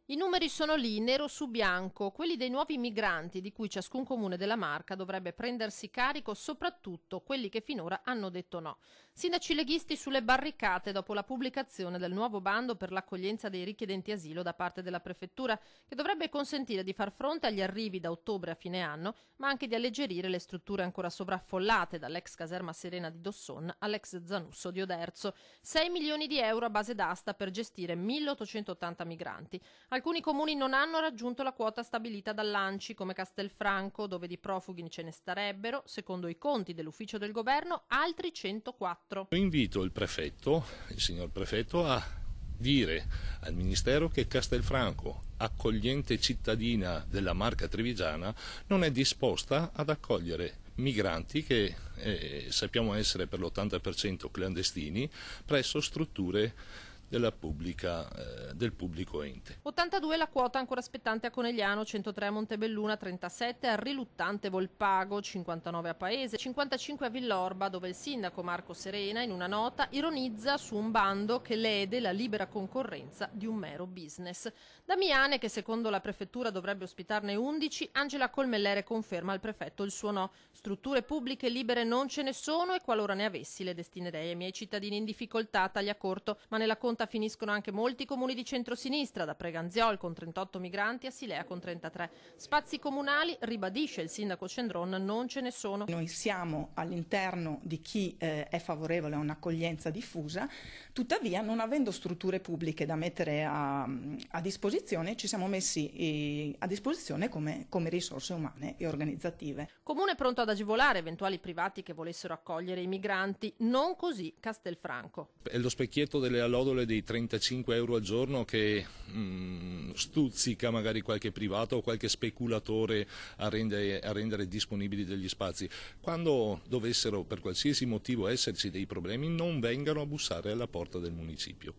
I numeri sono lì, nero su bianco, quelli dei nuovi migranti di cui ciascun comune della Marca dovrebbe prendersi carico, soprattutto quelli che finora hanno detto no. Sindaci leghisti sulle barricate dopo la pubblicazione del nuovo bando per l'accoglienza dei richiedenti asilo da parte della prefettura, che dovrebbe consentire di far fronte agli arrivi da ottobre a fine anno, ma anche di alleggerire le strutture ancora sovraffollate, dall'ex caserma Serena di Dosson all'ex Zanusso di Oderzo. 6 milioni di euro a base d'asta per gestire 1880 migranti. Alcuni comuni non hanno raggiunto la quota stabilita dall'ANCI, come Castelfranco, dove di profughi ce ne starebbero, secondo i conti dell'ufficio del governo, altri 104. Invito il signor prefetto, a dire al Ministero che Castelfranco, accogliente cittadina della Marca Trevigiana, non è disposta ad accogliere migranti che sappiamo essere per l'80% clandestini presso strutture del pubblico ente. 82 la quota ancora spettante a Conegliano, 103 a Montebelluna, 37 a Riluttante Volpago, 59 a Paese, 55 a Villorba, dove il sindaco Marco Serena in una nota ironizza su un bando che lede la libera concorrenza di un mero business. Damiane, che secondo la prefettura dovrebbe ospitarne 11, Angela Colmellere conferma al prefetto il suo no. Strutture pubbliche libere non ce ne sono e qualora ne avessi le destinerei ai miei cittadini in difficoltà, taglia corto, ma nella conta finiscono anche molti comuni di centrosinistra, da Preganziol con 38 migranti a Silea con 33. Spazi comunali, ribadisce il sindaco Cendron, non ce ne sono. Noi siamo all'interno di chi è favorevole a un'accoglienza diffusa, tuttavia non avendo strutture pubbliche da mettere a disposizione, ci siamo messi a disposizione come risorse umane e organizzative. Comune pronto ad agevolare eventuali privati che volessero accogliere i migranti, non così Castelfranco. È lo specchietto delle allodole dei 35 euro al giorno che stuzzica magari qualche privato o qualche speculatore a rendere disponibili degli spazi. Quando dovessero per qualsiasi motivo esserci dei problemi, non vengano a bussare alla porta del municipio.